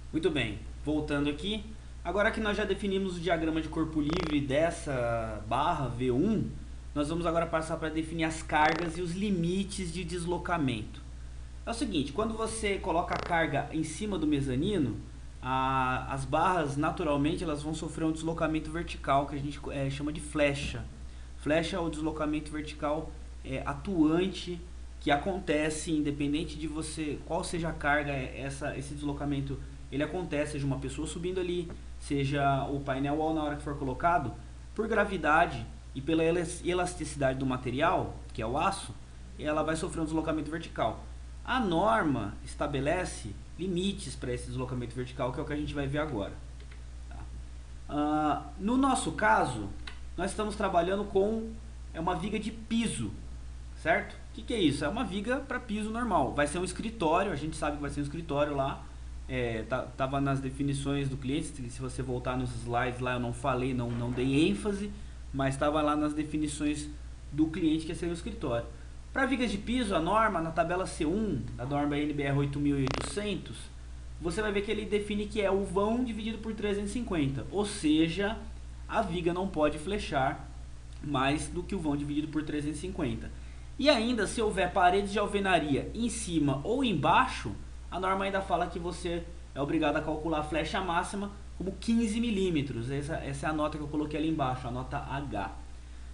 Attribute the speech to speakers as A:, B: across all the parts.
A: Muito bem, voltando aqui. Agora que nós já definimos o diagrama de corpo livre dessa barra V1, nós vamos agora passar para definir as cargas e os limites de deslocamento. É o seguinte, quando você coloca a carga em cima do mezanino, as barras naturalmente elas vão sofrer um deslocamento vertical que a gente chama de flecha. Flecha é o deslocamento vertical atuante que acontece independente de você qual seja a carga, esse deslocamento ele acontece, seja uma pessoa subindo ali, seja o painel wall na hora que for colocado, por gravidade e pela elasticidade do material, que é o aço, ela vai sofrer um deslocamento vertical. A norma estabelece limites para esse deslocamento vertical, que é o que a gente vai ver agora. No nosso caso, nós estamos trabalhando com uma viga de piso, certo? O que é isso? É uma viga para piso normal. Vai ser um escritório, a gente sabe que vai ser um escritório lá. Tava nas definições do cliente, se você voltar nos slides lá eu não falei, não dei ênfase, mas estava lá nas definições do cliente que ia ser um escritório. Para vigas de piso, a norma na tabela C1 da norma NBR 8800, você vai ver que ele define que é o vão dividido por 350, ou seja, a viga não pode flechar mais do que o vão dividido por 350. E ainda, se houver paredes de alvenaria em cima ou embaixo, a norma ainda fala que você é obrigado a calcular a flecha máxima como 15 milímetros. Essa é a nota que eu coloquei ali embaixo, a nota H.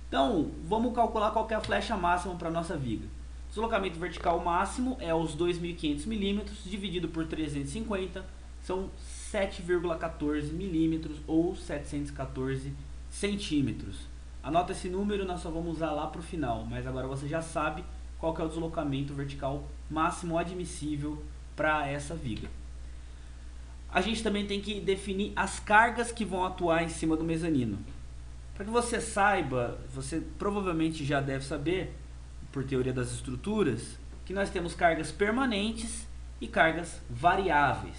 A: Então, vamos calcular qual é a flecha máxima para a nossa viga. Deslocamento vertical máximo é os 2.500 milímetros dividido por 350, são 7,14 milímetros ou 714 centímetros. Anota esse número, nós só vamos usar lá para o final, mas agora você já sabe qual que é o deslocamento vertical máximo admissível para essa viga. A gente também tem que definir as cargas que vão atuar em cima do mezanino. Para que você saiba, você provavelmente já deve saber, por teoria das estruturas, que nós temos cargas permanentes e cargas variáveis.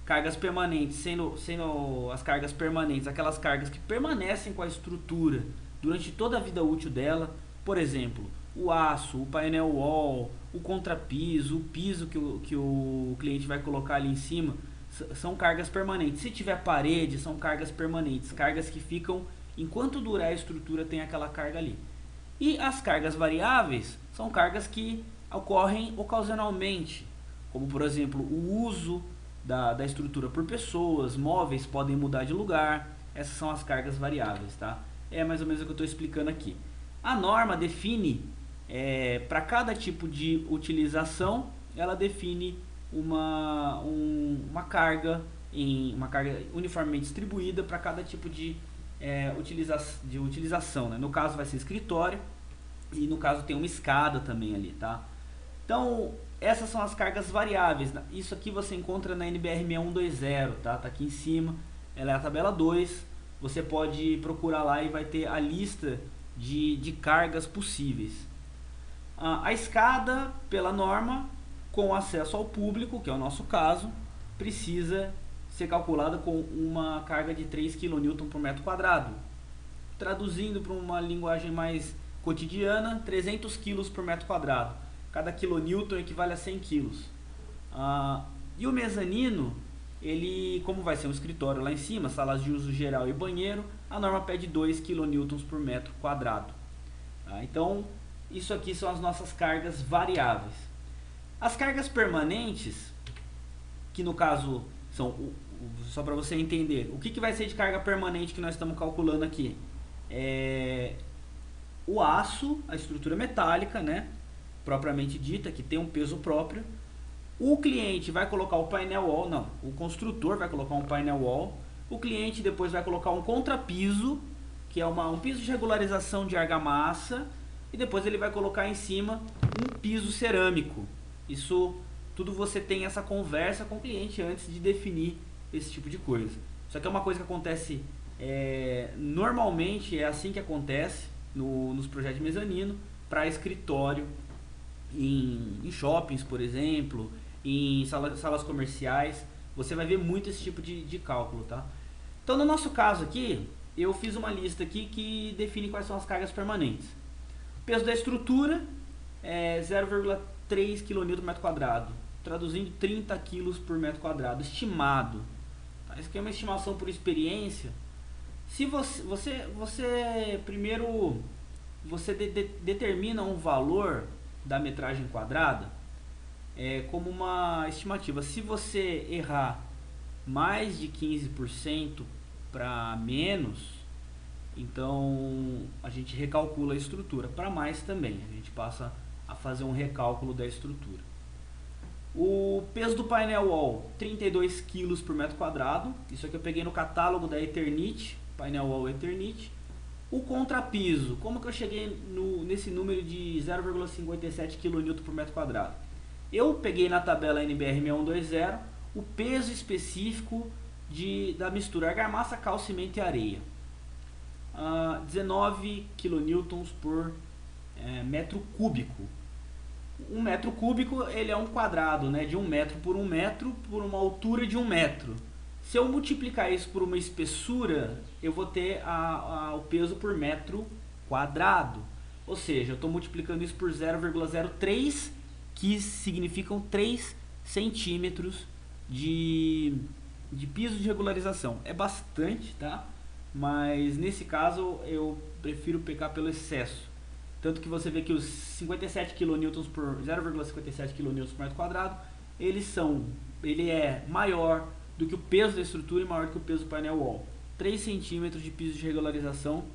A: Cargas permanentes, sendo as cargas permanentes, aquelas cargas que permanecem com a estrutura durante toda a vida útil dela, por exemplo, o aço, o painel wall, o contrapiso, o piso que o cliente vai colocar ali em cima, são cargas permanentes. Se tiver parede, são cargas permanentes, cargas que ficam enquanto durar a estrutura, tem aquela carga ali. E as cargas variáveis são cargas que ocorrem ocasionalmente, como por exemplo o uso da estrutura por pessoas, móveis podem mudar de lugar, essas são as cargas variáveis, tá? É mais ou menos o que eu estou explicando aqui. A norma define, para cada tipo de utilização, ela define uma carga uniformemente distribuída para cada tipo de utilização, né? No caso vai ser escritório e no caso tem uma escada também ali, tá? Então essas são as cargas variáveis. Isso aqui você encontra na NBR 6120, tá? Tá aqui em cima, ela é a tabela 2. Você pode procurar lá e vai ter a lista de cargas possíveis. A escada, pela norma, com acesso ao público, que é o nosso caso, precisa ser calculada com uma carga de 3 kN por metro quadrado. Traduzindo para uma linguagem mais cotidiana, 300 kg por metro quadrado. Cada quilonewton equivale a 100 kg. E o mezanino, ele, como vai ser um escritório lá em cima, salas de uso geral e banheiro, a norma pede 2 kN por metro quadrado. Então, isso aqui são as nossas cargas variáveis. As cargas permanentes, que no caso são, só para você entender, o que vai ser de carga permanente que nós estamos calculando aqui? O aço, a estrutura metálica, né, propriamente dita, que tem um peso próprio. O cliente vai colocar o painel wall, não, o construtor vai colocar um painel wall, o cliente depois vai colocar um contrapiso, que é um piso de regularização de argamassa, e depois ele vai colocar em cima um piso cerâmico. Isso tudo você tem essa conversa com o cliente antes de definir esse tipo de coisa. Isso aqui é uma coisa que acontece, normalmente é assim que acontece nos projetos de mezanino, para escritório, em shoppings, por exemplo, em salas comerciais, você vai ver muito esse tipo de cálculo, tá? Então, no nosso caso aqui, eu fiz uma lista aqui que define quais são as cargas permanentes. O peso da estrutura é 0,3 kN por metro quadrado. traduzindo 30 quilos por metro quadrado, estimado. Tá? Isso aqui é uma estimação por experiência. Se você primeiro determina um valor da metragem quadrada como uma estimativa. Se você errar mais de 15% para menos, então a gente recalcula a estrutura. Para mais também, a gente passa a fazer um recálculo da estrutura. O peso do painel wall, 32 kg por metro quadrado. Isso aqui eu peguei no catálogo da Eternit, painel wall Eternit. O contrapiso, como que eu cheguei nesse número de 0,57 kN por metro quadrado? Eu peguei na tabela NBR 6120 o peso específico da mistura argamassa, cal, cimento e areia. 19 kN por metro cúbico. Um metro cúbico ele é um quadrado, né, de 1 metro por uma altura de 1 metro. Se eu multiplicar isso por uma espessura, eu vou ter o peso por metro quadrado. Ou seja, eu estou multiplicando isso por 0,03, que significam 3 centímetros de piso de regularização. É bastante, tá? Mas nesse caso eu prefiro pecar pelo excesso. Tanto que você vê que os 57 kN por 0,57 kN por metro quadrado, ele é maior do que o peso da estrutura e maior do que o peso do painel wall. 3 centímetros de piso de regularização.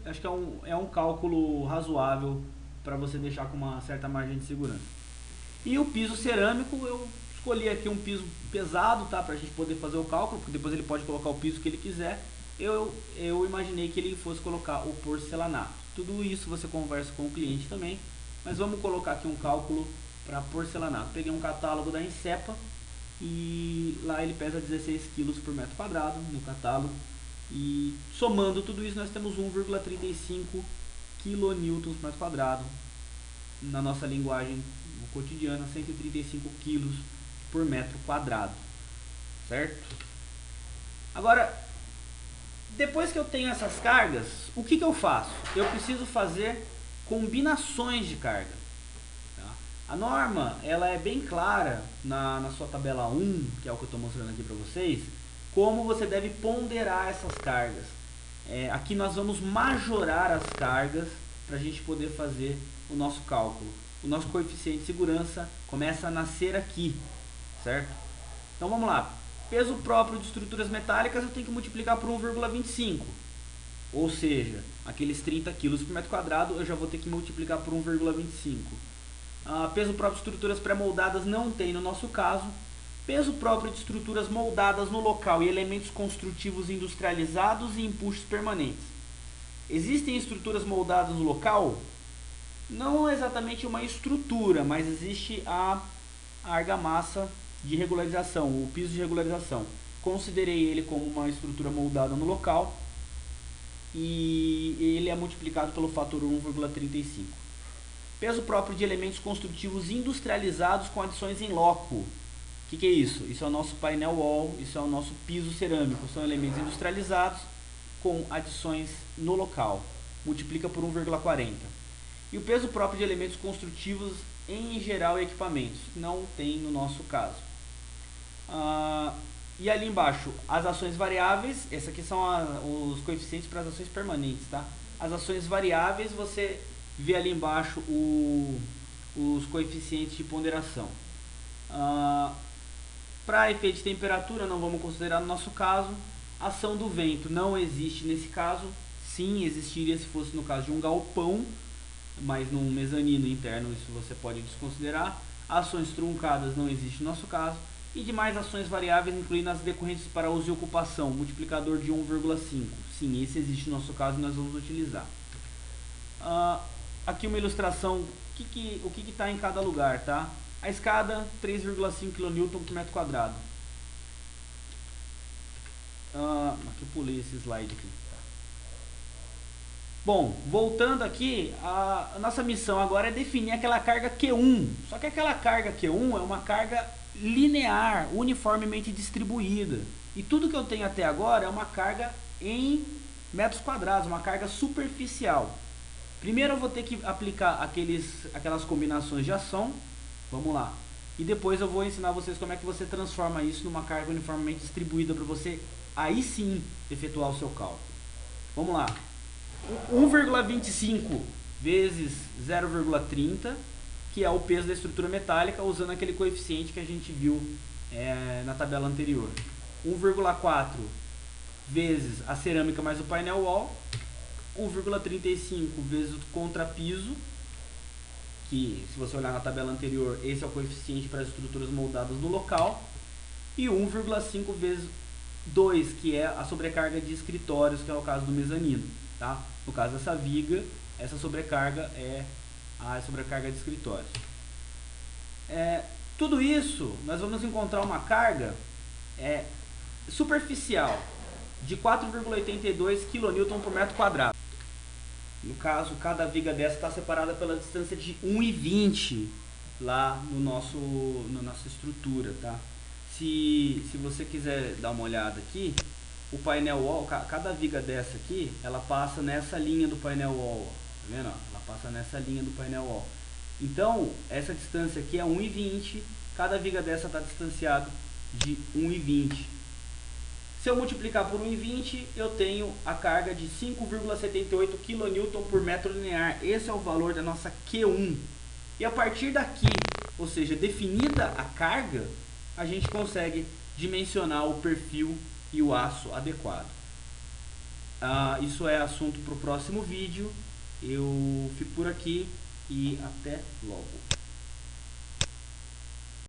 A: Acho que é um cálculo razoável para você deixar com uma certa margem de segurança. E o piso cerâmico, eu escolhi aqui um piso pesado, tá, para a gente poder fazer o cálculo, porque depois ele pode colocar o piso que ele quiser. Eu imaginei que ele fosse colocar o porcelanato. Tudo isso você conversa com o cliente também, mas vamos colocar aqui um cálculo para porcelanato. Peguei um catálogo da Insepa e lá ele pesa 16 kg por metro quadrado no catálogo, e somando tudo isso nós temos 1,35 kN por metro quadrado. Na nossa linguagem cotidiana, 135 kg por metro quadrado, certo? Agora, depois que eu tenho essas cargas, o que eu faço? Eu preciso fazer combinações de carga. Tá? A norma ela é bem clara na sua tabela 1, que é o que eu estou mostrando aqui para vocês, como você deve ponderar essas cargas. Aqui nós vamos majorar as cargas para a gente poder fazer o nosso cálculo. O nosso coeficiente de segurança começa a nascer aqui, certo? Então vamos lá. Peso próprio de estruturas metálicas eu tenho que multiplicar por 1,25. Ou seja, aqueles 30 kg por metro quadrado eu já vou ter que multiplicar por 1,25. Peso próprio de estruturas pré-moldadas não tem no nosso caso. Peso próprio de estruturas moldadas no local e elementos construtivos industrializados e empuxos permanentes. Existem estruturas moldadas no local? Não exatamente uma estrutura, mas existe a argamassa de regularização, o piso de regularização. Considerei ele como uma estrutura moldada no local e ele é multiplicado pelo fator 1,35. Peso próprio de elementos construtivos industrializados com adições em loco. O que é isso? Isso é o nosso painel wall, isso é o nosso piso cerâmico. São elementos industrializados com adições no local. Multiplica por 1,40. E o peso próprio de elementos construtivos em geral e equipamentos. Não tem no nosso caso. E ali embaixo, as ações variáveis. Esses aqui são os coeficientes para as ações permanentes, tá? As ações variáveis, você vê ali embaixo os coeficientes de ponderação. Para efeito de temperatura, não vamos considerar no nosso caso. Ação do vento não existe nesse caso. Sim, existiria se fosse no caso de um galpão, mas num mezanino interno isso você pode desconsiderar. Ações truncadas não existe no nosso caso. E demais ações variáveis, incluindo as decorrentes para uso e ocupação, multiplicador de 1,5. Sim, esse existe no nosso caso e nós vamos utilizar. Aqui uma ilustração, o que está em cada lugar, tá? A escada, 3,5 kN por metro quadrado. Aqui eu pulei esse slide aqui. Bom, voltando aqui, a nossa missão agora é definir aquela carga Q1. Só que aquela carga Q1 é uma carga linear, uniformemente distribuída. E tudo que eu tenho até agora é uma carga em metros quadrados, uma carga superficial. Primeiro eu vou ter que aplicar aquelas combinações de ação. Vamos lá. E depois eu vou ensinar vocês como é que você transforma isso numa carga uniformemente distribuída para você aí sim efetuar o seu cálculo. Vamos lá. 1,25 vezes 0,30, que é o peso da estrutura metálica, usando aquele coeficiente que a gente viu na tabela anterior. 1,4 vezes a cerâmica mais o painel wall. 1,35 vezes o contrapiso, que se você olhar na tabela anterior, esse é o coeficiente para as estruturas moldadas no local. E 1,5 vezes 2, que é a sobrecarga de escritórios, que é o caso do mezanino. Tá? No caso dessa viga, essa sobrecarga é a sobrecarga de escritórios. Tudo isso, nós vamos encontrar uma carga superficial de 4,82 kN por metro quadrado. No caso, cada viga dessa está separada pela distância de 1,20 lá na nossa estrutura, tá? Se você quiser dar uma olhada aqui, o painel wall, cada viga dessa aqui, ela passa nessa linha do painel wall, tá vendo? Ela passa nessa linha do painel wall. Então, essa distância aqui é 1,20, cada viga dessa está distanciado de 1,20. Se eu multiplicar por 1,20, eu tenho a carga de 5,78 kN por metro linear. Esse é o valor da nossa Q1. E a partir daqui, ou seja, definida a carga, a gente consegue dimensionar o perfil e o aço adequado. Isso é assunto para o próximo vídeo. Eu fico por aqui e até logo.